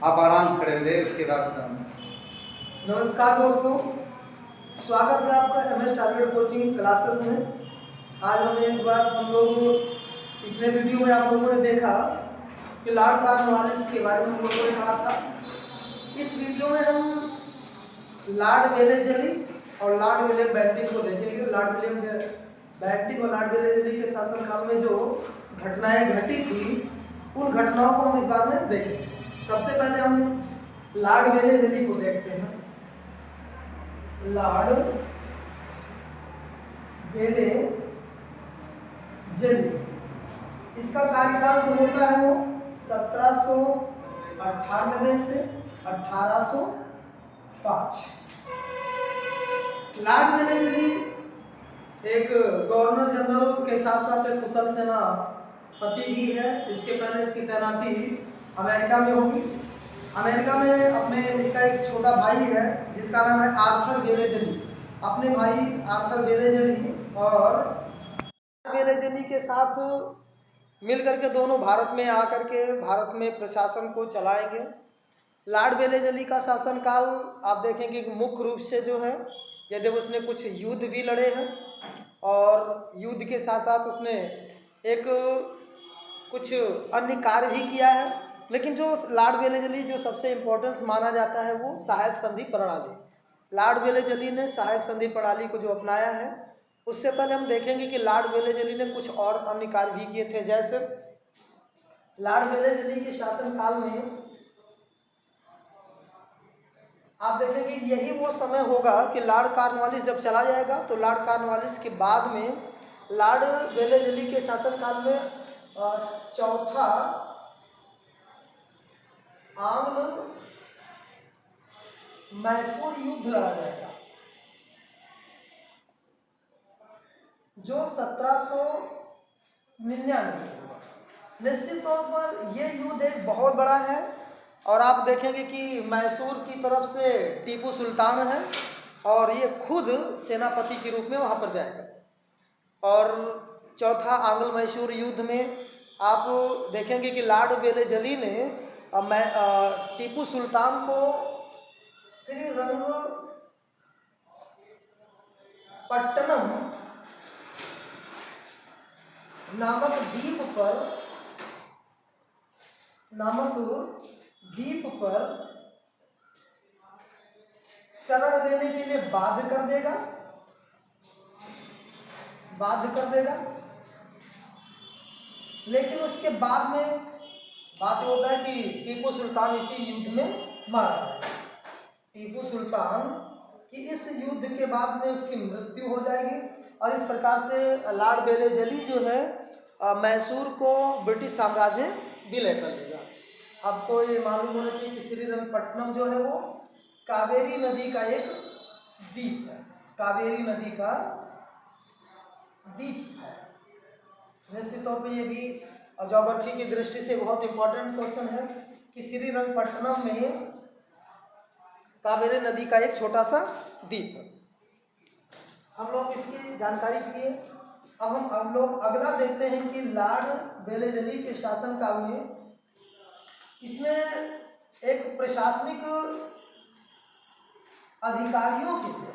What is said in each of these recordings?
आप आराम खड़े हो जाइए, उसके बाद नमस्कार दोस्तों, स्वागत है आपका MS टारगेट कोचिंग क्लासेस में। आज हम लोग पिछले वीडियो में आप लोगों ने देखा कि लॉर्ड कॉर्नवालिस के बारे में हम लोगों ने कहा था। इस वीडियो में हम लॉर्ड वेलेज़ली और लॉर्ड विलियम बेंटिक को देखेंगे। लॉर्ड विलियम बेंटिक और लॉर्ड वेलेज़ली के शासनकाल में जो घटनाएं घटी थी, उन घटनाओं को हम इस बार में देखेंगे। सबसे पहले हम लॉर्ड वेलेज़ली को देखते हैं। लॉर्ड वेलेज़ली, इसका कार्यकाल जो होता है वो 1798 से 1805। लॉर्ड वेलेज़ली एक गवर्नर जनरल के साथ साथ एक कुशल सेनापति भी है। इसके पहले इसकी तैनाती अमेरिका में होगी। अमेरिका में अपने इसका एक छोटा भाई है जिसका नाम है आर्थर वेलेज़ली। अपने भाई आर्थर वेलेज़ली और वेलेज़ली के साथ मिलकर के दोनों भारत में आकर के भारत में प्रशासन को चलाएंगे। लॉर्ड वेलेज़ली का शासनकाल आप देखेंगे कि मुख्य रूप से जो है, यदि उसने कुछ युद्ध भी लड़े हैं और युद्ध के साथ साथ उसने एक कुछ अन्य कार्य भी किया है, लेकिन जो लॉर्ड वेलेज़ली जो सबसे इम्पोर्टेंस माना जाता है वो सहायक संधि प्रणाली। लॉर्ड वेलेज़ली ने सहायक संधि प्रणाली को जो अपनाया है, उससे पहले हम देखेंगे कि लॉर्ड वेलेज़ली ने कुछ और अन्य कार्य भी किए थे। जैसे लॉर्ड वेलेज़ली के शासनकाल में आप देखेंगे यही वो समय होगा कि लॉर्ड कॉर्नवालिस जब चला जाएगा, तो लॉर्ड कॉर्नवालिस के बाद में लॉर्ड वेलेज़ली के शासनकाल में चौथा आंग्ल मैसूर युद्ध लड़ा जाएगा, जो 1799। निश्चित तौर पर यह युद्ध एक बहुत बड़ा है और आप देखेंगे कि मैसूर की तरफ से टीपू सुल्तान है और ये खुद सेनापति के रूप में वहाँ पर जाएगा। और चौथा आंग्ल मैसूर युद्ध में आप देखेंगे कि लॉर्ड वेलेज़ली ने टीपू सुल्तान को श्रीरंगपट्टनम नामक द्वीप पर शरण लेने के लिए बाध्य कर देगा। लेकिन उसके बाद में बात ये होता है कि टीपू सुल्तान इसी युद्ध में मारा जाएगा। टीपू सुल्तान की इस युद्ध के बाद में उसकी मृत्यु हो जाएगी और इस प्रकार से लॉर्ड वेलेज़ली जो है मैसूर को ब्रिटिश साम्राज्य में विलय कर लेगा। आपको ये मालूम होना चाहिए कि श्रीरंगपट्टनम जो है वो कावेरी नदी का एक द्वीप है। कावेरी नदी का द्वीप है। निश्चित तौर पर ये भी ज्योग्राफी की दृष्टि से बहुत इंपॉर्टेंट क्वेश्चन है कि श्रीरंगपट्टनम में कावेरी नदी का एक छोटा सा द्वीप है। हम लोग इसकी जानकारी के लिए अब हम लोग अगला देखते हैं कि लॉर्ड वेलेज़ली के शासनकाल में इसने एक प्रशासनिक अधिकारियों के लिए,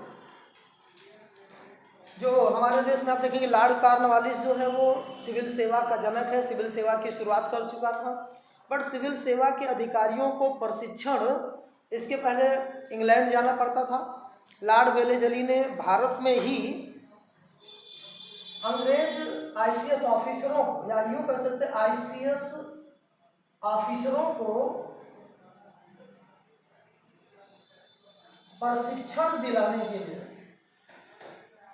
जो हमारे देश में आप देखेंगे लॉर्ड कॉर्नवालिस जो है वो सिविल सेवा का जनक है, सिविल सेवा की शुरुआत कर चुका था। बट सिविल सेवा के अधिकारियों को प्रशिक्षण इसके पहले इंग्लैंड जाना पड़ता था। लॉर्ड वेलेज़ली ने भारत में ही अंग्रेज ICS ऑफिसरों को, या यूँ कह सकते हैं ICS ऑफिसरों को प्रशिक्षण दिलाने के लिए,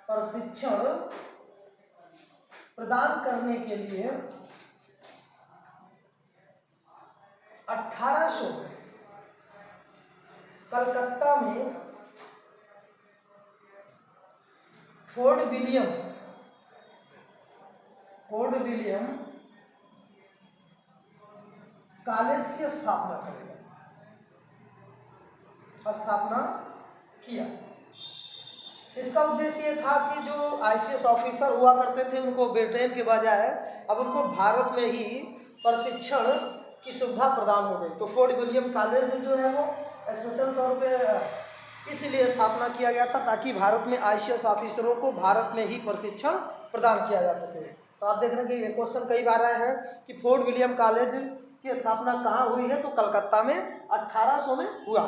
प्रशिक्षण प्रदान करने के लिए 1800 में कलकत्ता में फोर्ट विलियम कॉलेज की स्थापना किया। इसका उद्देश्य ये था कि जो ICS ऑफिसर हुआ करते थे उनको ब्रिटेन के बजाय अब उनको भारत में ही प्रशिक्षण की सुविधा प्रदान हो गई। तो फोर्ट विलियम कॉलेज जो है वो स्पेशल तौर पे इसलिए स्थापना किया गया था ताकि भारत में आईसीएस ऑफिसरों को भारत में ही प्रशिक्षण प्रदान किया जा सके। तो आप देख रहे हैं कि ये क्वेश्चन कई बार आया है कि फोर्ट विलियम कॉलेज की स्थापना कहाँ हुई है, तो कलकत्ता में 1800 में हुआ।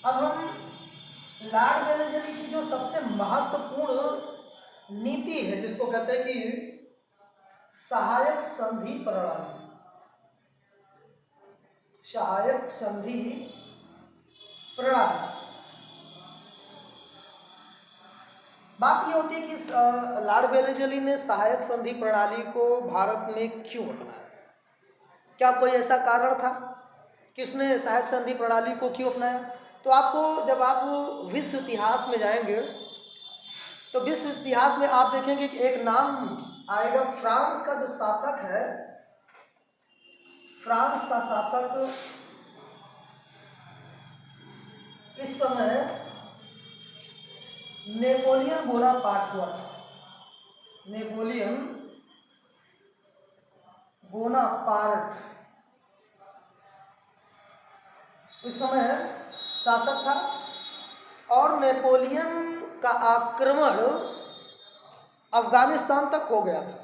अब हम लॉर्ड वेलेस्ली की जो सबसे महत्वपूर्ण नीति है जिसको कहते हैं कि सहायक संधि प्रणाली, सहायक संधि प्रणाली। बात ये होती है कि लॉर्ड वेलेस्ली ने सहायक संधि प्रणाली को भारत में क्यों अपनाया? क्या कोई ऐसा कारण था कि उसने सहायक संधि प्रणाली को क्यों अपनाया? तो आपको जब आप विश्व इतिहास में जाएंगे तो विश्व इतिहास में आप देखेंगे कि एक नाम आएगा, फ्रांस का जो शासक है, फ्रांस का शासक इस समय नेपोलियन बोनापार्ट हुआ था। नेपोलियन बोनापार्ट इस समय शासक था और नेपोलियन का आक्रमण अफगानिस्तान तक हो गया था।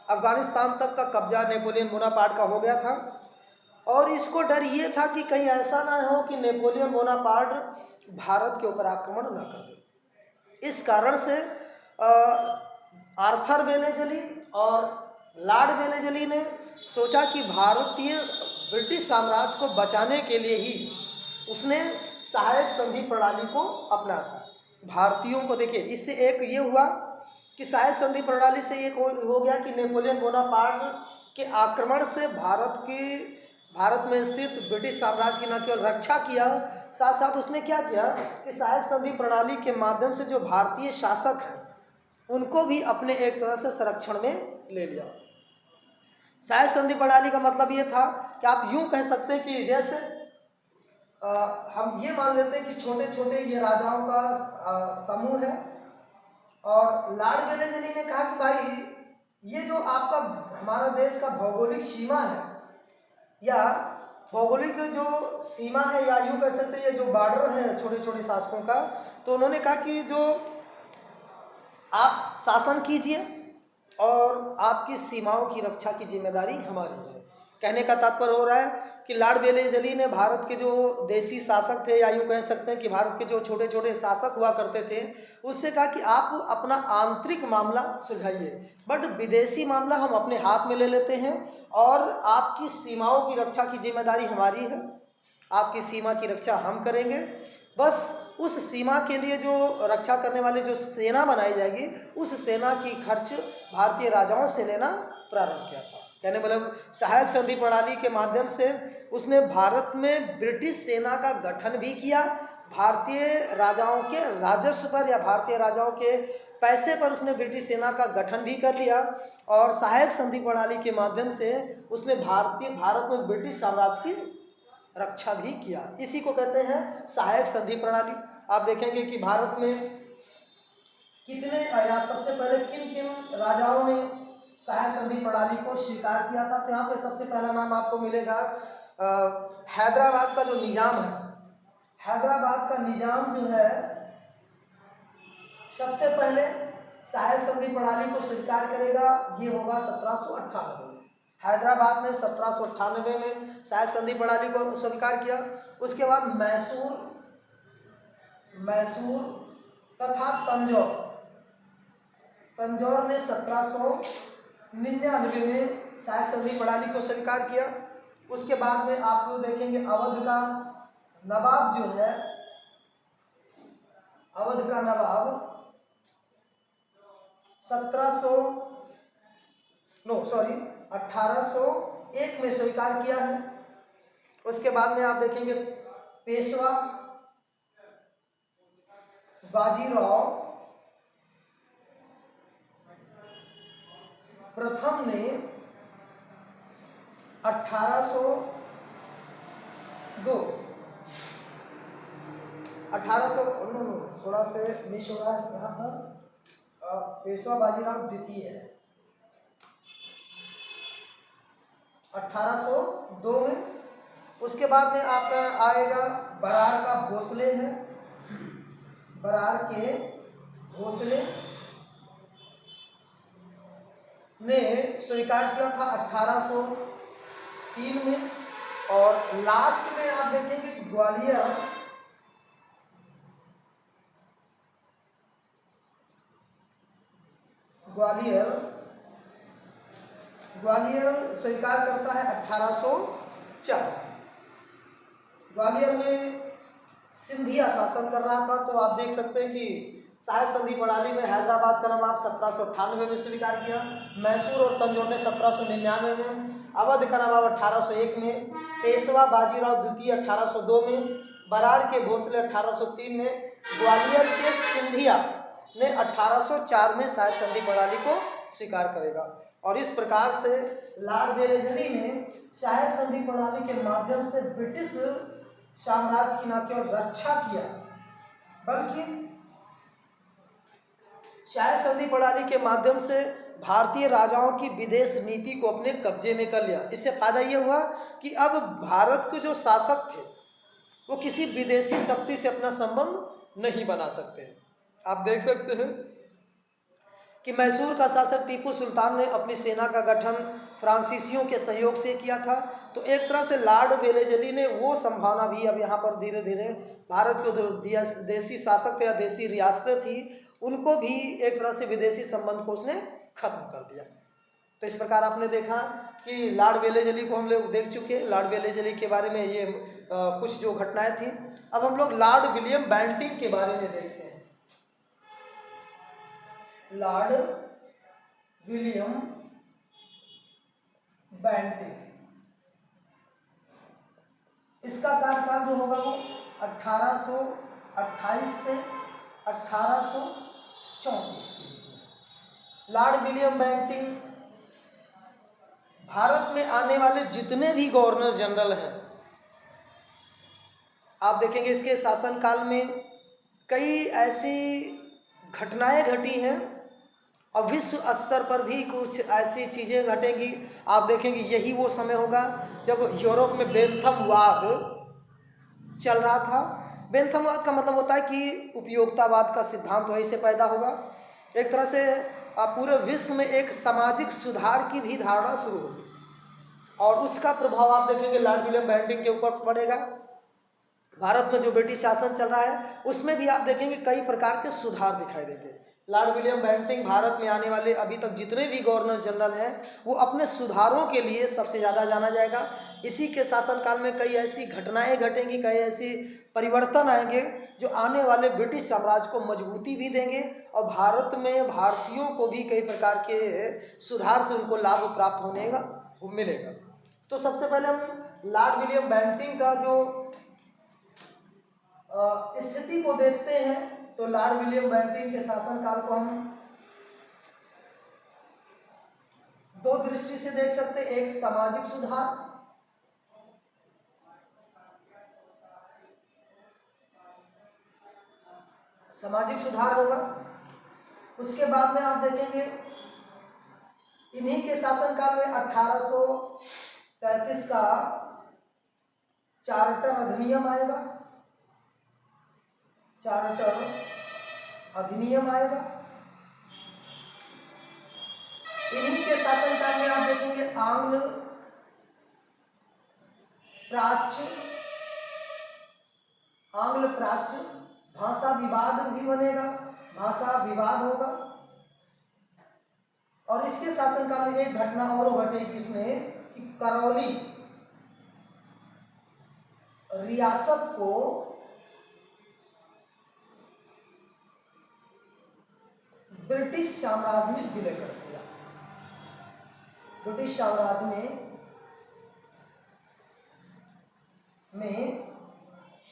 अफगानिस्तान तक का कब्जा नेपोलियन बोनापार्ट का हो गया था और इसको डर ये था कि कहीं ऐसा ना हो कि नेपोलियन बोनापार्ट भारत के ऊपर आक्रमण न कर दे। इस कारण से आर्थर वेलेस्ली और लॉर्ड वेलेस्ली ने सोचा कि भारतीय ब्रिटिश साम्राज्य को बचाने के लिए ही उसने सहायक संधि प्रणाली को अपना था। भारतीयों को देखिए, इससे एक ये हुआ कि सहायक संधि प्रणाली से एक हो गया कि नेपोलियन बोनापार्ट के आक्रमण से भारत में स्थित ब्रिटिश साम्राज्य की न केवल रक्षा किया, साथ साथ उसने क्या किया कि सहायक संधि प्रणाली के माध्यम से जो भारतीय शासक हैं उनको भी अपने एक तरह से संरक्षण में ले लिया। सहायक संधि प्रणाली का मतलब ये था कि आप यूं कह सकते हैं कि जैसे हम ये मान लेते हैं कि छोटे छोटे ये राजाओं का समूह है और लॉर्ड वेलेस्ली ने कहा कि भाई ये जो आपका हमारा देश का भौगोलिक सीमा है या भौगोलिक जो सीमा है या यूं कह सकते हैं ये जो बॉर्डर है छोटे छोटे शासकों का, तो उन्होंने कहा कि जो आप शासन कीजिए और आपकी सीमाओं की रक्षा की जिम्मेदारी हमारी है। कहने का तात्पर्य हो रहा है कि लॉर्ड वेलेस्ली ने भारत के जो देसी शासक थे या यूँ कह सकते हैं कि भारत के जो छोटे छोटे शासक हुआ करते थे उससे कहा कि आप अपना आंतरिक मामला सुलझाइए, बट विदेशी मामला हम अपने हाथ में ले लेते हैं और आपकी सीमाओं की रक्षा की जिम्मेदारी हमारी है, आपकी सीमा की रक्षा हम करेंगे। बस उस सीमा के लिए जो रक्षा करने वाले जो सेना बनाई जाएगी उस सेना की खर्च भारतीय राजाओं से लेना प्रारंभ किया था। कहने मतलब सहायक संधि प्रणाली के माध्यम से उसने भारत में ब्रिटिश सेना का गठन भी किया, भारतीय राजाओं के राजस्व पर या भारतीय राजाओं के पैसे पर उसने ब्रिटिश सेना का गठन भी कर लिया और सहायक संधि प्रणाली के माध्यम से उसने भारत में ब्रिटिश साम्राज्य की रक्षा भी किया। इसी को कहते हैं सहायक संधि प्रणाली। आप देखेंगे कि भारत में कितने या सबसे पहले किन किन राजाओं ने सहायक संधि प्रणाली को स्वीकार किया था। तो यहाँ पे सबसे पहला नाम आपको मिलेगा हैदराबाद का जो निजाम है, हैदराबाद का निजाम जो है सबसे पहले सहायक संधि प्रणाली को स्वीकार करेगा, ये होगा 1798 में। हैदराबाद ने 1798 में सहायक संधि प्रणाली को स्वीकार किया। उसके बाद मैसूर तथा तंजौर ने 1799 में सहायक संधि प्रणाली को स्वीकार किया। उसके बाद में आप लोग देखेंगे अवध का नवाब जो है, अवध का नवाब 1801 में स्वीकार किया है। उसके बाद में आप देखेंगे पेशवा बाजीराव प्रथम ने 1800 थोड़ा से मिस हो रहा है यहाँ पर, पेशवा बाजीराव द्वितीय है 1802 में। उसके बाद में आपका आएगा बरार का भोसले है, बरार के भोसले ने स्वीकार किया था 1803 में। और लास्ट में आप देखेंगे कि ग्वालियर स्वीकार करता है 1804। ग्वालियर में सिंधिया शासन कर रहा था, तो आप देख सकते हैं कि सहायक संधि प्रणाली में हैदराबाद का नवाब 1798 में स्वीकार किया, मैसूर और तंजौर ने 1799 में, अवध का नवाब 1801 में, पेशवा बाजीराव द्वितीय 1802 में, बरार के भोसले 1803 में, ग्वालियर के सिंधिया ने 1804 में सहायक संधि प्रणाली को स्वीकार करेगा। और इस प्रकार से लॉर्ड वेलेस्ली ने सहायक संधि प्रणाली के माध्यम से ब्रिटिश साम्राज्य की न केवल रक्षा किया बल्कि सहायक संधि प्रणाली के माध्यम से भारतीय राजाओं की विदेश नीति को अपने कब्जे में कर लिया। इससे फायदा ये हुआ कि अब भारत के जो शासक थे वो किसी विदेशी शक्ति से अपना संबंध नहीं बना सकते। आप देख सकते हैं कि मैसूर का शासक टीपू सुल्तान ने अपनी सेना का गठन फ्रांसीसियों के सहयोग से किया था। तो एक तरह से लॉर्ड वेलेस्ली ने वो संभावना भी अब यहाँ पर धीरे धीरे भारत को जो देसी शासक थे या देसी रियासतें थी उनको भी एक तरह से विदेशी संबंध को उसने खत्म कर दिया। तो इस प्रकार आपने देखा कि लॉर्ड वेलेस्ली को हम लोग देख चुके। लॉर्ड वेलेस्ली के बारे में ये कुछ जो घटनाएं थी। अब हम लोग लॉर्ड विलियम बेंटिंक के बारे में देखते हैं। लॉर्ड विलियम बेंटिंक, इसका कार्यकाल जो होगा वो 1828 से 1834 के बीच में। लॉर्ड विलियम बेंटिंक भारत में आने वाले जितने भी गवर्नर जनरल हैं आप देखेंगे इसके शासनकाल में कई ऐसी घटनाएं घटी हैं और विश्व स्तर पर भी कुछ ऐसी चीज़ें घटेंगी। आप देखेंगे यही वो समय होगा जब यूरोप में बेंथमवाद चल रहा था। बेंथमवाद का मतलब होता है कि उपयोगितावाद का सिद्धांत वहीं से पैदा होगा। एक तरह से पूरे विश्व में एक सामाजिक सुधार की भी धारणा शुरू होगी और उसका प्रभाव आप देखेंगे लॉर्ड विलियम बेंटिंक के ऊपर पड़ेगा। भारत में जो ब्रिटिश शासन चल रहा है उसमें भी आप देखेंगे कई प्रकार के सुधार दिखाई देंगे। लॉर्ड विलियम बेंटिंक भारत में आने वाले अभी तक जितने भी गवर्नर जनरल हैं वो अपने सुधारों के लिए सबसे ज़्यादा जाना जाएगा। इसी के शासनकाल में कई ऐसी घटनाएं घटेंगी, कई ऐसी परिवर्तन आएंगे जो आने वाले ब्रिटिश साम्राज्य को मजबूती भी देंगे और भारत में भारतीयों को भी कई प्रकार के सुधार से उनको लाभ प्राप्त होने का मिलेगा। तो सबसे पहले हम लॉर्ड विलियम बेंटिंक का जो स्थिति को देखते हैं। तो लॉर्ड विलियम बेंटिंक के शासनकाल को हम दो दृष्टि से देख सकते हैं। एक सामाजिक सुधार, होगा। उसके बाद में आप देखेंगे इन्हीं के शासनकाल में 1833 का चार्टर अधिनियम आएगा। इन्हीं के शासनकाल में आप देखेंगे आंग्ल प्राच्य भाषा विवाद भी बनेगा, भाषा विवाद होगा। और इसके शासनकाल में एक घटना और घटेगी उसने कि करौली रियासत को ब्रिटिश साम्राज्य में विलय कर दिया। ब्रिटिश साम्राज्य में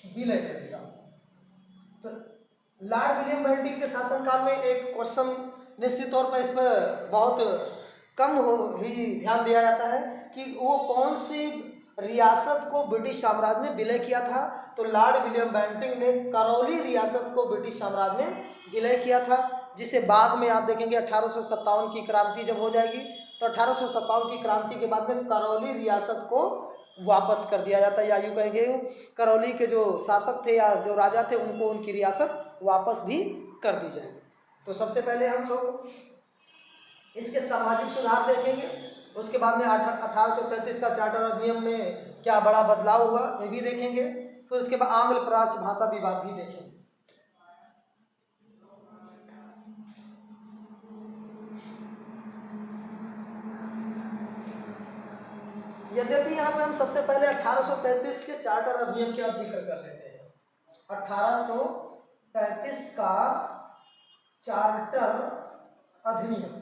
विलय कर दिया। तो लॉर्ड विलियम बेंटिंक के शासनकाल में एक क्वेश्चन निश्चित तौर पर इस पर बहुत कम ही ध्यान दिया जाता है कि वो कौन सी रियासत को ब्रिटिश साम्राज्य में विलय किया था। तो लॉर्ड विलियम बेंटिंक ने करौली रियासत को ब्रिटिश साम्राज्य में विलय किया था, जिसे बाद में आप देखेंगे 1857 की क्रांति जब हो जाएगी तो 1857 की क्रांति के बाद में करौली रियासत को वापस कर दिया जाता है, या यूँ कहेंगे करौली के जो शासक थे या जो राजा थे उनको उनकी रियासत वापस भी कर दी जाएगी। तो सबसे पहले हम लोग इसके सामाजिक सुधार देखेंगे, उसके बाद में 1833 का चार्टर अधिनियम में क्या बड़ा बदलाव हुआ ये भी देखेंगे, फिर उसके बाद आंग्ल प्राच्य भाषा विवाद भी देखेंगे। यद्यपि यहाँ पे हम सबसे पहले 1833 के चार्टर अधिनियम का जिक्र कर लेते हैं। 1833 का चार्टर अधिनियम,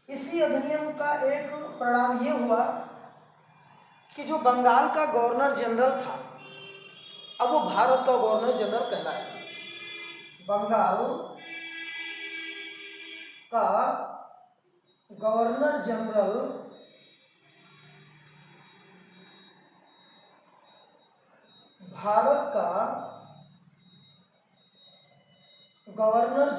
इसी अधिनियम का एक परिणाम ये हुआ कि जो बंगाल का गवर्नर जनरल था अब वो भारत का गवर्नर जनरल कहलाया। बंगाल का गवर्नर जनरल भारत का गवर्नर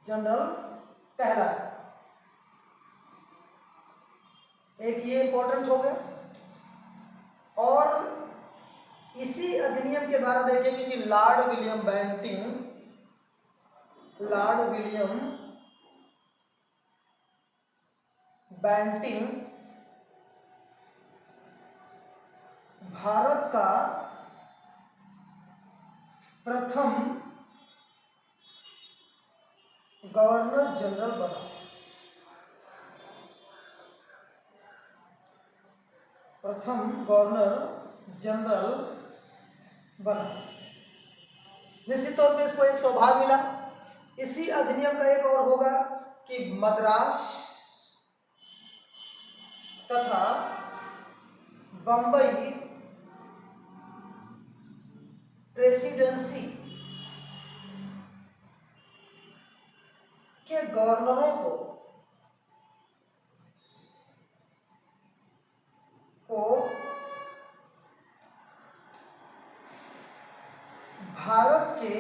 जनरल कहलाया, एक ये इंपॉर्टेंट हो गया। और इसी अधिनियम के द्वारा देखेंगे कि लॉर्ड विलियम बेंटिंक भारत का प्रथम गवर्नर जनरल बना। निश्चित तौर पे इसको एक सौभाग्य मिला। इसी अधिनियम का एक और होगा कि मद्रास तथा बंबई प्रेसिडेंसी के गवर्नरों को भारत के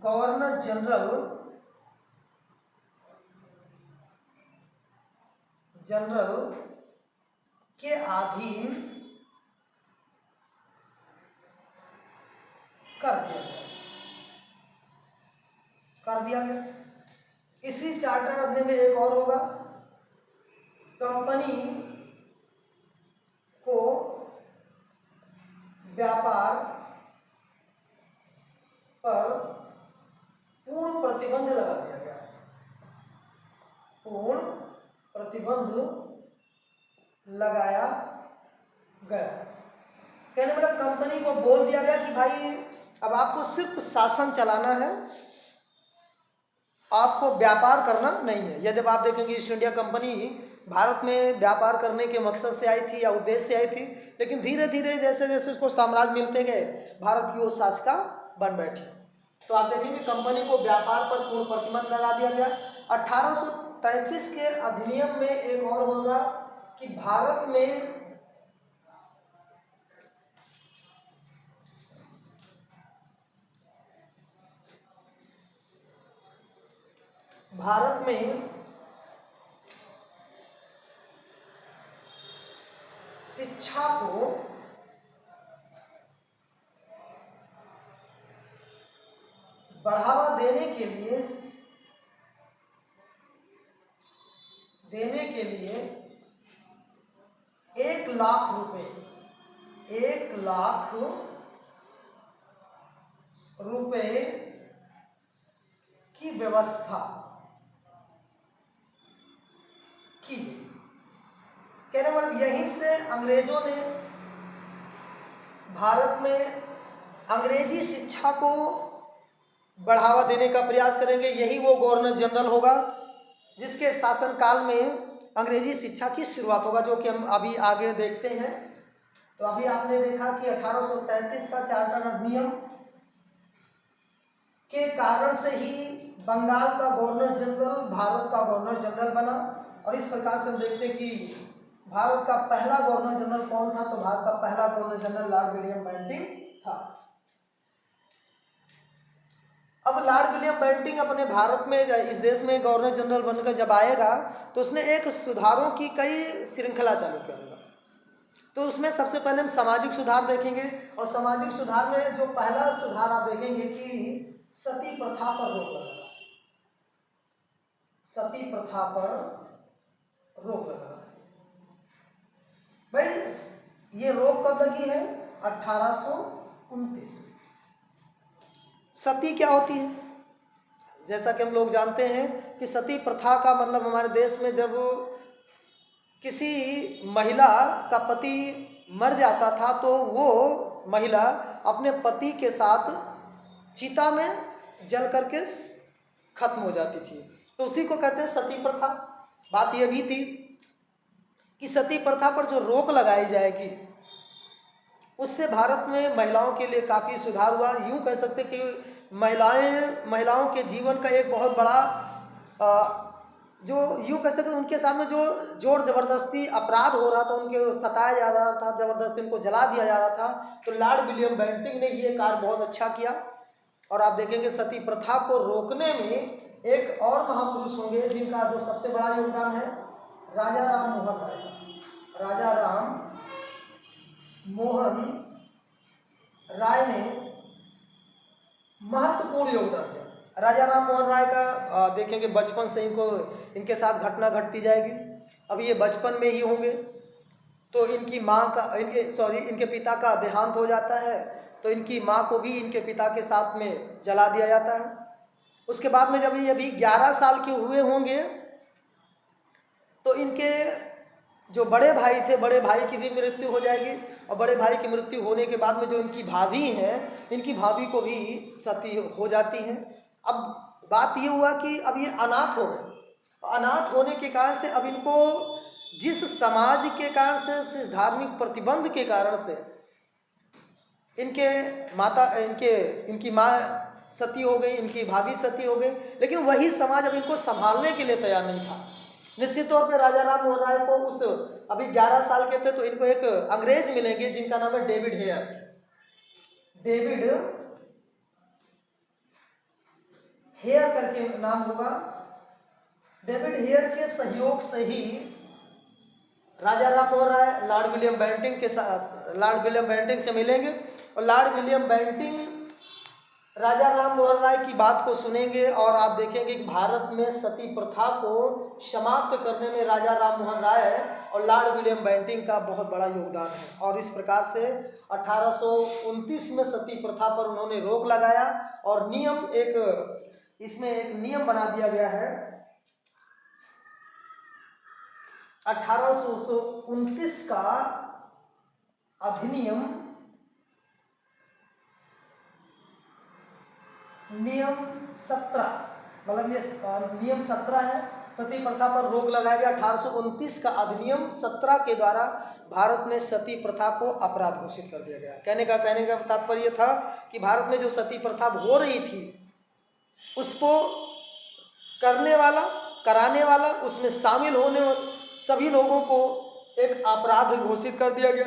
गवर्नर जनरल के अधीन कर दिया गया। इसी चार्टर अधिनियम में एक और होगा, कंपनी को व्यापार पर पूर्ण प्रतिबंध लगा दिया गया। लगाया गया कहने मतलब कंपनी को बोल दिया गया कि भाई अब आपको सिर्फ शासन चलाना है, आपको व्यापार करना नहीं है। यदि आप देखेंगे ईस्ट इंडिया कंपनी भारत में व्यापार करने के मकसद से आई थी या उद्देश्य से आई थी, लेकिन धीरे धीरे जैसे जैसे उसको साम्राज्य मिलते गए भारत की वो शासिका बन बैठी। तो आप देखेंगे कंपनी को व्यापार पर पूर्ण प्रतिबंध लगा दिया गया। 1833 के अधिनियम में एक और होगा कि भारत में शिक्षा को बढ़ावा देने के लिए 1 लाख रुपए की व्यवस्था की। कहने मतलब यहीं से अंग्रेजों ने भारत में अंग्रेजी शिक्षा को बढ़ावा देने का प्रयास करेंगे। यही वो गवर्नर जनरल होगा जिसके शासनकाल में अंग्रेजी शिक्षा की शुरुआत होगा, जो कि हम अभी आगे देखते हैं। तो अभी आपने देखा कि 1833 का चार्टर अधिनियम के कारण से ही बंगाल का गवर्नर जनरल भारत का गवर्नर जनरल बना। और इस प्रकार से हम देखते हैं कि भारत का पहला गवर्नर जनरल कौन था, तो भारत का पहला governor general Lord William Bentinck था। अब लॉर्ड विलियम बेंटिंक अपने भारत में, इस देश में गवर्नर जनरल बनकर जब आएगा तो उसने एक सुधारों की कई श्रृंखला चालू करेगा। तो उसमें सबसे पहले हम सामाजिक सुधार देखेंगे, और सामाजिक सुधार में जो पहला सुधार आप देखेंगे कि सती प्रथा पर रोक लगाना। सती प्रथा पर रोक लगाना। भाई ये रोक कब लगी है? 1829 में। सती क्या होती है? जैसा कि हम लोग जानते हैं कि सती प्रथा का मतलब हमारे देश में जब किसी महिला का पति मर जाता था तो वो महिला अपने पति के साथ चिता में जल करके खत्म हो जाती थी, तो उसी को कहते हैं सती प्रथा। बात यह भी थी कि सती प्रथा पर जो रोक लगाई जाएगी उससे भारत में महिलाओं के लिए काफ़ी सुधार हुआ। यूँ कह सकते कि महिलाओं के जीवन का एक बहुत बड़ा जो यूँ कह सकते उनके साथ में जो जोर जबरदस्ती अपराध हो रहा था, उनके सताया जा रहा था, जबरदस्ती उनको जला दिया जा रहा था, तो लॉर्ड विलियम बेंटिंक ने ये कार्य बहुत अच्छा किया। और आप देखेंगे सती प्रथा को रोकने में एक और महापुरुष होंगे जिनका जो सबसे बड़ा योगदान है, राजा राम मोहन राय। राजा राम मोहन राय ने महत्वपूर्ण योगदान दिया। राजा राम मोहन राय का देखेंगे बचपन से इनके साथ घटना घटती जाएगी। अब ये बचपन में ही होंगे तो इनके पिता का देहांत हो जाता है, तो इनकी माँ को भी इनके पिता के साथ में जला दिया जाता है। उसके बाद में जब ये अभी 11 साल के हुए होंगे तो इनके जो बड़े भाई थे, बड़े भाई की भी मृत्यु हो जाएगी, और बड़े भाई की मृत्यु होने के बाद में जो इनकी भाभी हैं, इनकी भाभी को भी सती हो जाती हैं। अब बात ये हुआ कि अब ये अनाथ हो गए। अनाथ होने के कारण से अब इनको जिस समाज के कारण से, जिस धार्मिक प्रतिबंध के कारण से इनकी माँ सती हो गई, इनकी भाभी सती हो गई, लेकिन वही समाज अब इनको संभालने के लिए तैयार नहीं था। निश्चित तौर पे राजा राम मोहन राय को उस अभी 11 साल के थे तो इनको एक अंग्रेज मिलेंगे जिनका नाम है डेविड हेयर। डेविड हेयर करके नाम होगा। डेविड हेयर के सहयोग से ही राजा Ram Mohan Roy Lord William Bentinck से मिलेंगे, और लॉर्ड विलियम बेंटिंक राजा राम मोहन राय की बात को सुनेंगे, और आप देखेंगे कि भारत में सती प्रथा को समाप्त करने में राजा राम मोहन राय और लॉर्ड विलियम बेंटिंक का बहुत बड़ा योगदान है। और इस प्रकार से 1829 में सती प्रथा पर उन्होंने रोक लगाया, और इसमें एक नियम बना दिया गया है। 1829 का अधिनियम नियम 17, मतलब ये नियम 17 है, सती प्रथा पर रोक लगाया गया। 1829 का अधिनियम 17 के द्वारा भारत में सती प्रथा को अपराध घोषित कर दिया गया। कहने का तात्पर्य था कि भारत में जो सती प्रथा हो रही थी उसको करने वाला, कराने वाला, उसमें शामिल होने वाले सभी लोगों को एक अपराध घोषित कर दिया गया,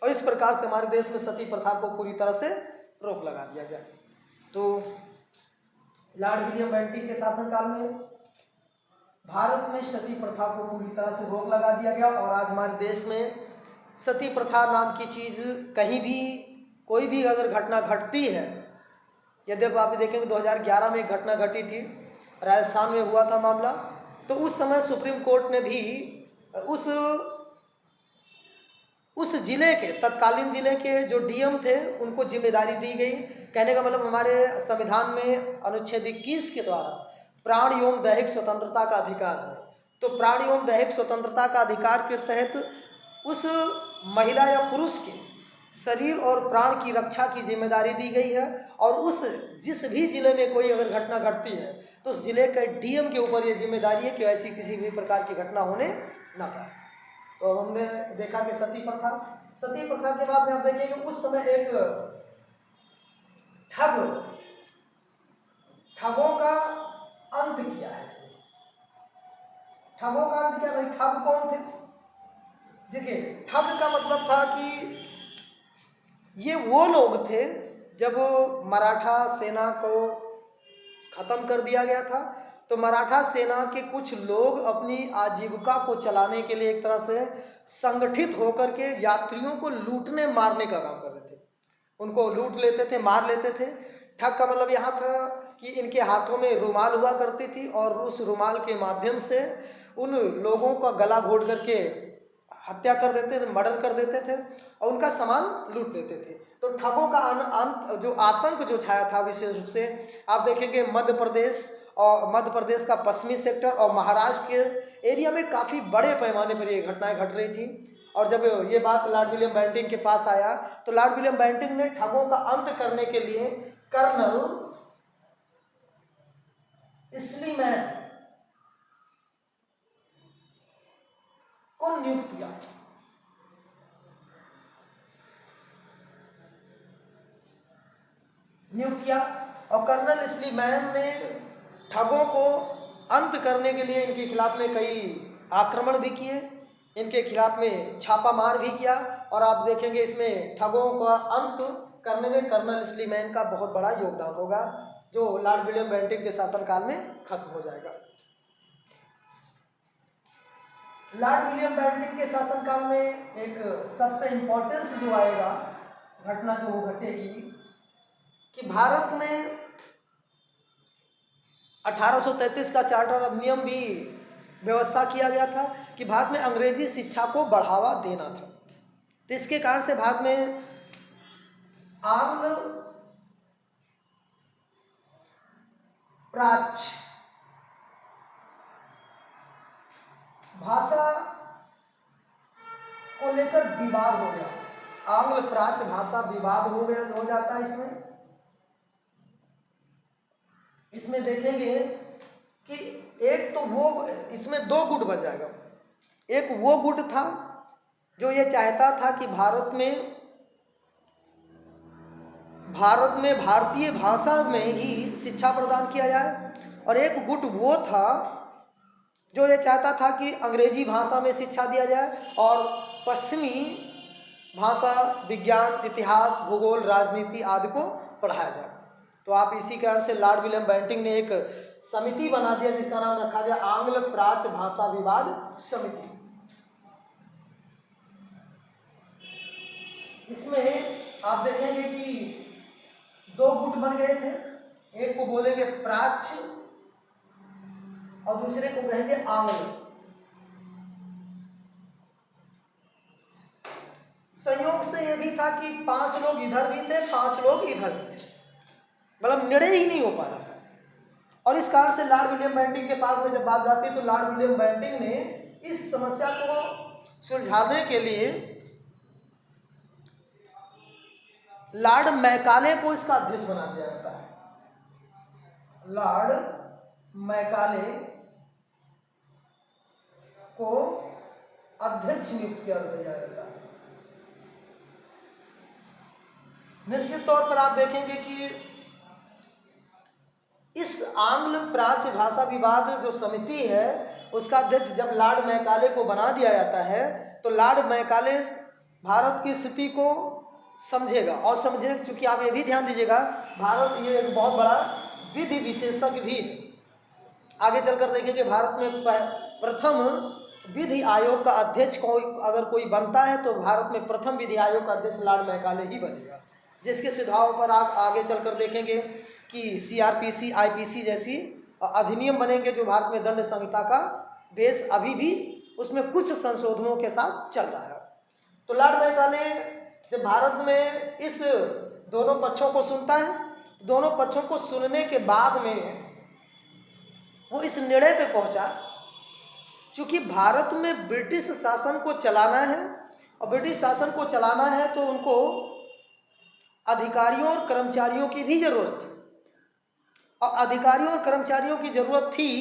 और इस प्रकार से हमारे देश में सती प्रथा को पूरी तरह से रोक लगा दिया गया। तो लॉर्ड विलियम बेंटिंक के शासनकाल में भारत में सती प्रथा को पूरी तरह से रोक लगा दिया गया, और आज हमारे देश में सती प्रथा नाम की चीज़ कहीं भी कोई भी अगर घटना घटती है, यदि आप देखेंगे 2011 में एक घटना घटी थी, राजस्थान में हुआ था मामला, तो उस समय सुप्रीम कोर्ट ने भी उस जिले के तत्कालीन जिले के जो डीएम थे उनको जिम्मेदारी दी गई। कहने का मतलब हमारे संविधान में अनुच्छेद 21 के द्वारा प्राण एवं दैहिक स्वतंत्रता का अधिकार है, तो प्राण एवं दैहिक स्वतंत्रता का अधिकार के तहत उस महिला या पुरुष के शरीर और प्राण की रक्षा की जिम्मेदारी दी गई है, और जिस भी जिले में कोई अगर घटना घटती है तो उस जिले के डीएम के ऊपर ये जिम्मेदारी है कि ऐसी किसी भी प्रकार की घटना होने ना पाए। तो हमने देखा कि सती प्रथा के बाद में आप देखिए कि उस समय एक ठगों का अंत किया है। ठगों का अर्थ क्या भाई? ठग कौन थे? देखिए, ठग का मतलब था कि ये वो लोग थे जब मराठा सेना को खत्म कर दिया गया था, तो मराठा सेना के कुछ लोग अपनी आजीविका को चलाने के लिए एक तरह से संगठित होकर के यात्रियों को लूटने मारने का काम कर रहे थे। उनको लूट लेते थे, मार लेते थे। ठग का मतलब यहाँ था कि इनके हाथों में रुमाल हुआ करती थी और उस रुमाल के माध्यम से उन लोगों का गला घोट करके हत्या कर देते थे, मर्डर कर देते थे और उनका सामान लूट लेते थे। तो ठगों का अंत जो आतंक जो छाया था विशेष रूप से आप देखेंगे मध्य प्रदेश का पश्चिमी सेक्टर और महाराष्ट्र के एरिया में काफ़ी बड़े पैमाने पर ये घटनाएं घट रही थी। और जब ये बात लॉर्ड विलियम बेंटिंक के पास आया तो लॉर्ड विलियम बेंटिंक ने ठगों का अंत करने के लिए कर्नल स्लीमैन को नियुक्त किया। और कर्नल स्लीमैन ने ठगों को अंत करने के लिए इनके खिलाफ में कई आक्रमण भी किए, इनके खिलाफ में छापामार भी किया। और आप देखेंगे इसमें ठगों का अंत करने में कर्नल स्लीमैन का बहुत बड़ा योगदान होगा, जो लॉर्ड विलियम बेंटिंक के शासनकाल में खत्म हो जाएगा। लॉर्ड विलियम बेंटिंक के शासनकाल में एक सबसे इम्पोर्टेंस जो आएगा, घटना जो घटेगी कि भारत में 1833 का चार्टर अधिनियम भी व्यवस्था किया गया था कि भारत में अंग्रेजी शिक्षा को बढ़ावा देना था। तो इसके कारण से भारत में आंग्ल प्राच्य भाषा को लेकर विवाद हो गया। आंग्ल प्राच्य भाषा विवाद हो जाता है। इसमें देखेंगे कि एक तो वो इसमें दो गुट बन जाएगा। एक वो गुट था जो ये चाहता था कि भारत में भारतीय भाषा में ही शिक्षा प्रदान किया जाए, और एक गुट वो था जो ये चाहता था कि अंग्रेजी भाषा में शिक्षा दिया जाए और पश्चिमी भाषा, विज्ञान, इतिहास, भूगोल, राजनीति आदि को पढ़ाया जाए। तो आप इसी कारण से लॉर्ड विलियम बेंटिंक ने एक समिति बना दिया जिसका नाम रखा गया आंग्ल प्राच्य भाषा विवाद समिति। इसमें आप देखेंगे कि दो गुट बन गए थे, एक को बोलेंगे प्राच्य और दूसरे को कहेंगे आंग्ल। संयोग से यह भी था कि 5 लोग इधर भी थे, 5 लोग इधर भी थे, मतलब निर्णय ही नहीं हो पा रहा था। और इस कारण से लॉर्ड विलियम बेंटिंक के पास में जब बात जाती है तो लॉर्ड विलियम बेंटिंक ने इस समस्या को सुलझाने के लिए लॉर्ड मैकाले को इसका अध्यक्ष बना दिया जाता है। लॉर्ड मैकाले को अध्यक्ष नियुक्त किया जाता है। निश्चित तौर पर आप देखेंगे कि इस आंग्ल प्राच्य भाषा विवाद जो समिति है उसका अध्यक्ष जब लॉर्ड मैकाले को बना दिया जाता है तो लॉर्ड मैकाले भारत की स्थिति को समझेगा और समझने, चूंकि आप ये भी ध्यान दीजिएगा भारत ये एक बहुत बड़ा विधि विशेषज्ञ भी है। आगे चलकर देखेंगे भारत में प्रथम विधि आयोग का अध्यक्ष अगर कोई बनता है तो भारत में प्रथम विधि आयोग का अध्यक्ष लॉर्ड मैकाले ही बनेगा, जिसके सुझाव पर आप आगे चलकर देखेंगे कि CRPC, IPC जैसी अधिनियम बनेंगे जो भारत में दंड संहिता का बेस अभी भी उसमें कुछ संशोधनों के साथ चल रहा है। तो लॉर्ड मैकाले जब भारत में इस दोनों पक्षों को सुनता है, दोनों पक्षों को सुनने के बाद में वो इस निर्णय पे पहुंचा, चूंकि भारत में ब्रिटिश शासन को चलाना है और ब्रिटिश शासन को चलाना है तो उनको अधिकारियों और कर्मचारियों की भी जरूरत थी, और अधिकारियों और कर्मचारियों की जरूरत थी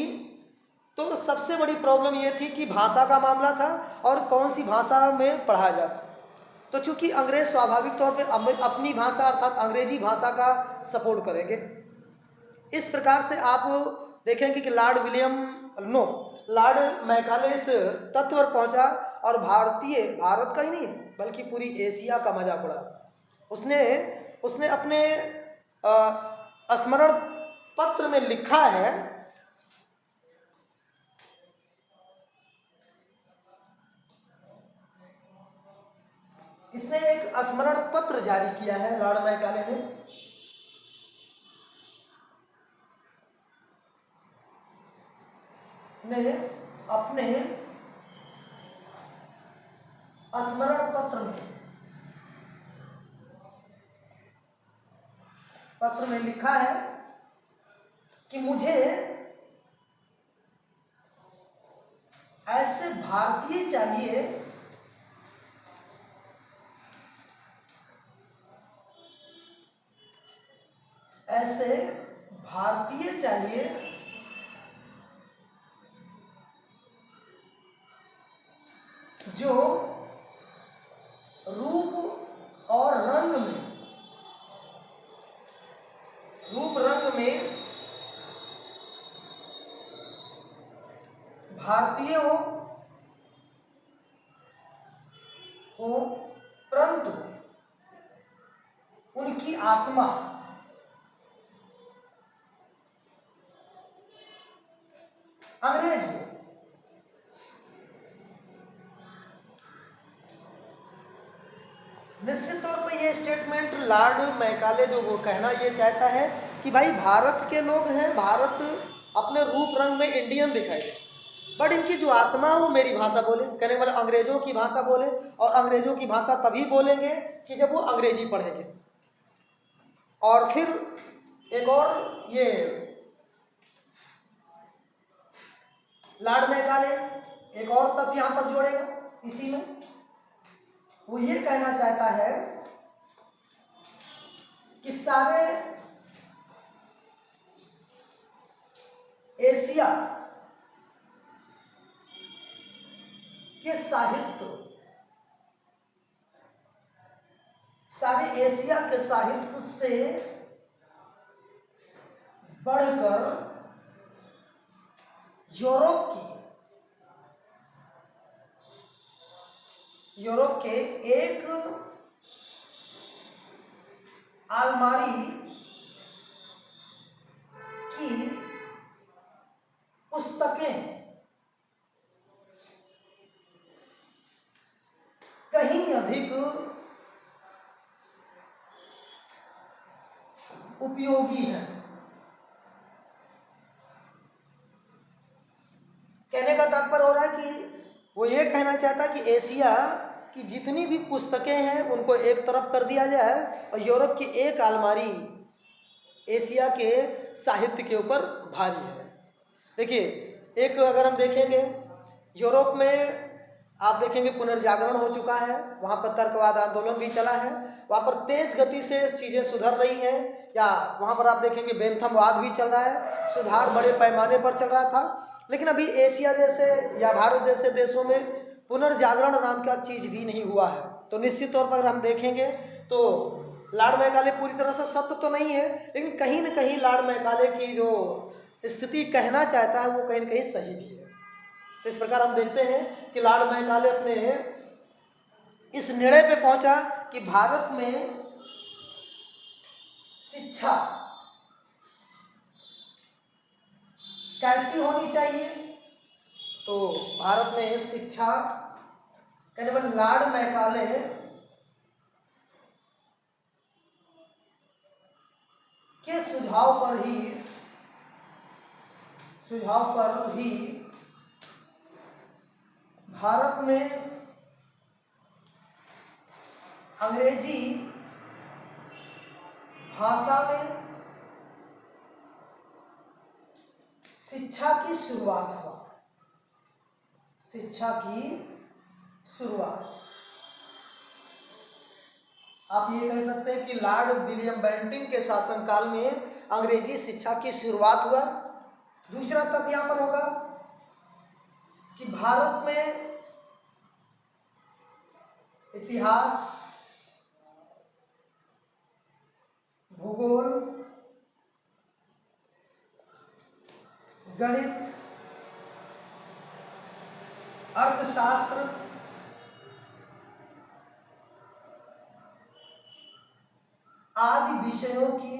तो सबसे बड़ी प्रॉब्लम ये थी कि भाषा का मामला था और कौन सी भाषा में पढ़ाया जाए। तो चूंकि अंग्रेज स्वाभाविक तौर पे अपनी भाषा अर्थात अंग्रेजी भाषा का सपोर्ट करेंगे। इस प्रकार से आप देखेंगे कि लॉर्ड मैकाले इस तत्व पर पहुंचा और भारत का ही नहीं बल्कि पूरी एशिया का मजाक उड़ा। उसने उसने अपने स्मरण पत्र में लिखा है, इसने एक स्मरण पत्र जारी किया है लॉर्ड मैकाले ने अपने स्मरण पत्र में लिखा है कि मुझे ऐसे भारतीय चाहिए जो रूप और रंग में भारतीय हो परंतु उनकी आत्मा अंग्रेज हो। निश्चित तौर पर यह स्टेटमेंट लॉर्ड मैकाले जो वो कहना ये चाहता है कि भाई भारत के लोग हैं, भारत अपने रूप रंग में इंडियन दिखाई दे, बट इनकी जो आत्मा वो मेरी भाषा बोले। कहने वाले अंग्रेजों की भाषा बोले, और अंग्रेजों की भाषा तभी बोलेंगे कि जब वो अंग्रेजी पढ़ेंगे। और फिर एक और ये लॉर्ड मैकाले एक और तथ्य यहां पर जोड़ेगा इसी में। वो ये कहना चाहता है कि सारे एशिया के साहित्य से बढ़कर यूरोप के एक अलमारी की पुस्तकें कहीं अधिक उपयोगी है। कहने का तात्पर्य हो रहा है कि वो ये कहना चाहता है कि एशिया की जितनी भी पुस्तकें हैं उनको एक तरफ कर दिया जाए और यूरोप की एक अलमारी एशिया के साहित्य के ऊपर भारी है। देखिए, एक अगर हम देखेंगे यूरोप में, आप देखेंगे पुनर्जागरण हो चुका है, वहाँ पर तर्कवाद आंदोलन भी चला है, वहाँ पर तेज गति से चीज़ें सुधर रही हैं, या वहाँ पर आप देखेंगे बेंथमवाद भी चल रहा है, सुधार बड़े पैमाने पर चल रहा था। लेकिन अभी एशिया जैसे या भारत जैसे देशों में पुनर्जागरण नाम का चीज़ भी नहीं हुआ है। तो निश्चित तौर पर हम देखेंगे तो लॉर्ड मैकाले पूरी तरह से सत्य तो नहीं है, लेकिन कहीं न कहीं लॉर्ड मैकाले की जो स्थिति कहना चाहता है वो कहीं न कहीं सही भी है। तो इस प्रकार हम देखते हैं कि लॉर्ड मैकाले अपने इस निर्णय पे पहुंचा कि भारत में शिक्षा कैसी होनी चाहिए। तो भारत में शिक्षा, कहने वाले लॉर्ड मैकाले के सुझाव पर ही भारत में अंग्रेजी भाषा में शिक्षा की शुरुआत आप ये कह सकते हैं कि लॉर्ड विलियम बेंटिंक के शासनकाल में अंग्रेजी शिक्षा की शुरुआत हुआ। दूसरा तथ्य यहाँ पर होगा कि भारत में इतिहास, भूगोल, गणित, अर्थशास्त्र, आदि विषयों की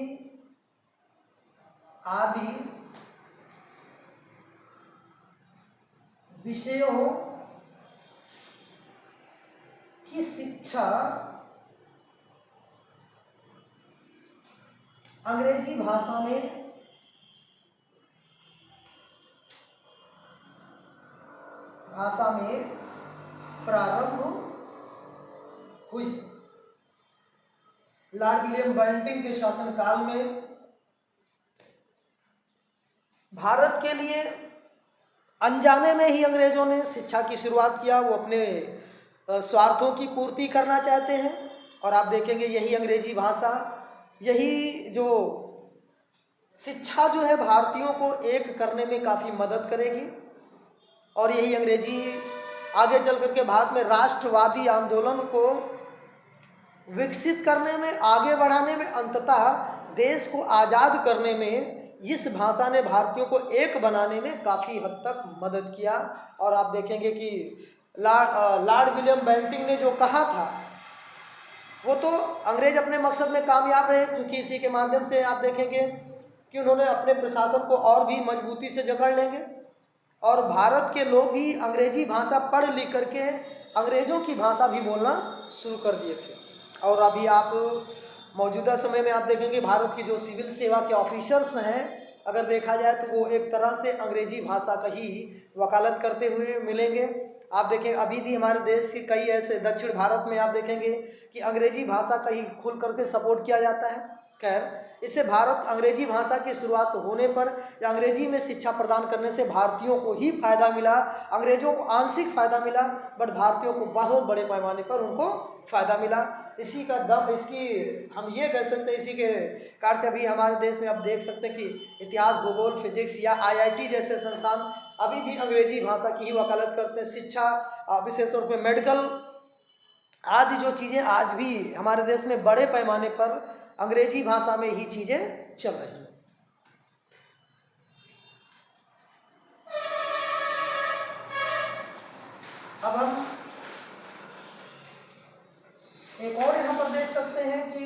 शिक्षा अंग्रेजी भाषा में प्रारंभ हुई। लॉर्ड विलियम बेंटिंक के शासनकाल में भारत के लिए अनजाने में ही अंग्रेजों ने शिक्षा की शुरुआत किया। वो अपने स्वार्थों की पूर्ति करना चाहते हैं और आप देखेंगे यही अंग्रेजी भाषा, यही जो शिक्षा जो है भारतीयों को एक करने में काफ़ी मदद करेगी और यही अंग्रेजी आगे चल करके भारत में राष्ट्रवादी आंदोलन को विकसित करने में, आगे बढ़ाने में, अंततः देश को आज़ाद करने में इस भाषा ने भारतीयों को एक बनाने में काफ़ी हद तक मदद किया। और आप देखेंगे कि लॉर्ड विलियम बेंटिंक ने जो कहा था वो तो अंग्रेज अपने मकसद में कामयाब रहे, क्योंकि इसी के माध्यम से आप देखेंगे कि उन्होंने अपने प्रशासन को और भी मजबूती से जकड़ लेंगे और भारत के लोग भी अंग्रेजी भाषा पढ़ लिख करके अंग्रेजों की भाषा भी बोलना शुरू कर दिए थे। और अभी आप मौजूदा समय में आप देखेंगे भारत की जो सिविल सेवा के ऑफिसर्स हैं, अगर देखा जाए तो वो एक तरह से अंग्रेजी भाषा का ही वकालत करते हुए मिलेंगे। आप देखें अभी भी हमारे देश के कई ऐसे दक्षिण भारत में आप देखेंगे कि अंग्रेजी भाषा का ही खुल करके सपोर्ट किया जाता है। खैर, इससे भारत अंग्रेजी भाषा की शुरुआत होने पर या अंग्रेजी में शिक्षा प्रदान करने से भारतीयों को ही फायदा मिला, अंग्रेजों को आंशिक फायदा मिला, बट भारतीयों को बहुत बड़े पैमाने पर उनको फायदा मिला। इसी का दम, इसकी हम ये कह सकते हैं, इसी के कारण से अभी हमारे देश में आप देख सकते हैं कि इतिहास, भूगोल, फिजिक्स या IIT जैसे संस्थान अभी भी अंग्रेजी भाषा की ही वकालत करते हैं। शिक्षा, विशेष तौर पर मेडिकल आदि जो चीज़ें आज भी हमारे देश में बड़े पैमाने पर अंग्रेजी भाषा में ही चीज़ें चल रही हैं। अब हम एक और यहाँ पर देख सकते हैं कि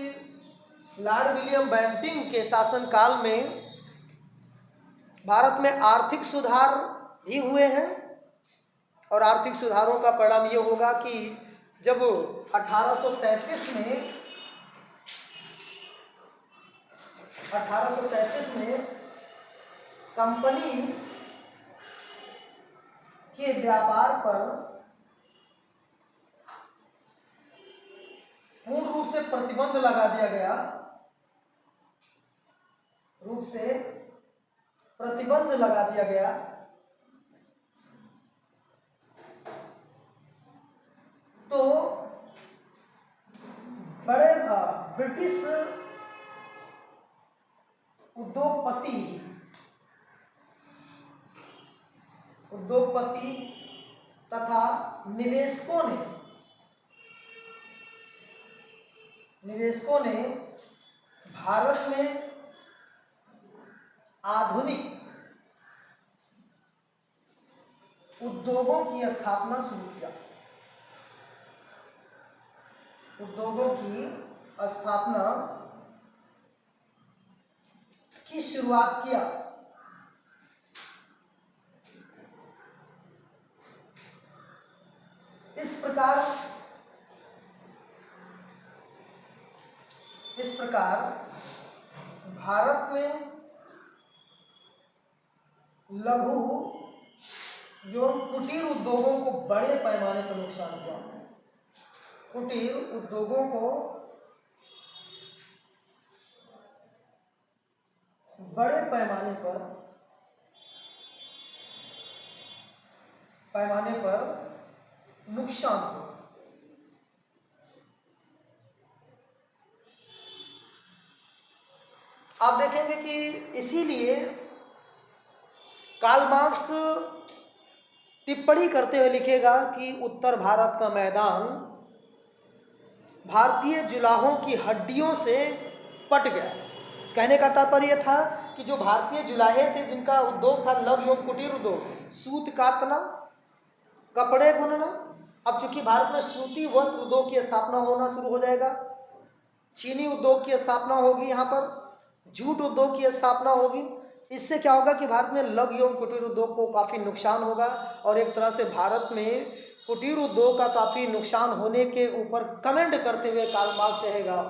लॉर्ड विलियम बेंटिंक के शासनकाल में भारत में आर्थिक सुधार भी हुए हैं और आर्थिक सुधारों का परिणाम ये होगा कि जब 1833 में कंपनी के व्यापार पर पूर्ण रूप से प्रतिबंध लगा दिया गया, तो बड़े ब्रिटिश उद्योगपति तथा निवेशकों ने भारत में आधुनिक उद्योगों की स्थापना शुरू किया। उद्योगों की स्थापना की शुरुआत किया। इस प्रकार भारत में लघु एवं कुटीर उद्योगों को बड़े पैमाने पर नुकसान हुआ। कुटीर उद्योगों को बड़े पैमाने पर नुकसान हुआ। आप देखेंगे कि इसीलिए कार्ल मार्क्स टिप्पणी करते हुए लिखेगा कि उत्तर भारत का मैदान भारतीय जुलाहों की हड्डियों से पट गया। कहने का तात्पर्य था कि जो भारतीय जुलाहे थे जिनका उद्योग था लघु एवं कुटीर उद्योग, सूत कातना, कपड़े बुनना, अब चूंकि भारत में सूती वस्त्र उद्योग की स्थापना होना शुरू हो जाएगा, चीनी उद्योग की स्थापना होगी, यहाँ पर जूट उद्योग की स्थापना होगी। इससे क्या होगा कि भारत में लघु एवं कुटीर उद्योग को काफ़ी नुकसान होगा और एक तरह से भारत में कुटीर उद्योग का काफ़ी नुकसान होने के ऊपर कमेंट करते हुए कार्ल मार्क्स कहेगा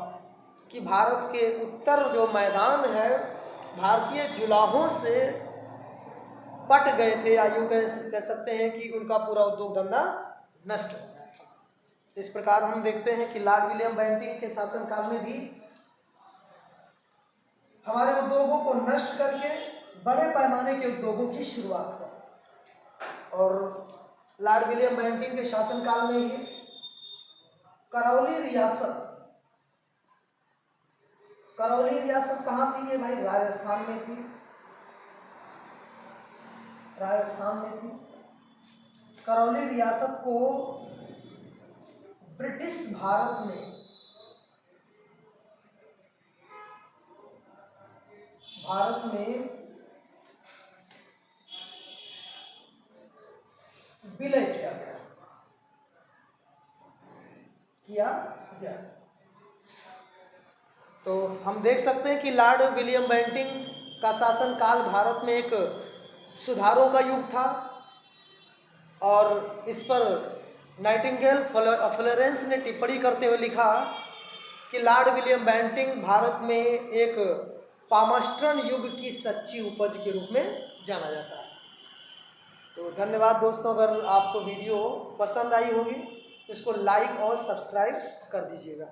कि भारत के उत्तर जो मैदान है भारतीय जुलाहों से पट गए थे, या यूँ कह सकते हैं कि उनका पूरा उद्योग धंधा नष्ट हो गया था। इस प्रकार हम देखते हैं कि लॉर्ड विलियम बेंटिंक के शासनकाल में भी हमारे उद्योगों को नष्ट करके बड़े पैमाने के उद्योगों की शुरुआत हुई। और लॉर्ड विलियम बेंटिंक के शासनकाल में ही करौली रियासत कहाँ थी? ये भाई राजस्थान में थी, राजस्थान में थी। करौली रियासत को ब्रिटिश भारत में विलय किया गया। तो हम देख सकते हैं कि लॉर्ड विलियम बेंटिंक का शासनकाल भारत में एक सुधारों का युग था और इस पर नाइटिंगेल फ्लोरेंस ने टिप्पणी करते हुए लिखा कि लॉर्ड विलियम बेंटिंक भारत में एक पामस्टर्न युग की सच्ची उपज के रूप में जाना जाता है। तो धन्यवाद दोस्तों, अगर आपको वीडियो पसंद आई होगी तो इसको लाइक और सब्सक्राइब कर दीजिएगा।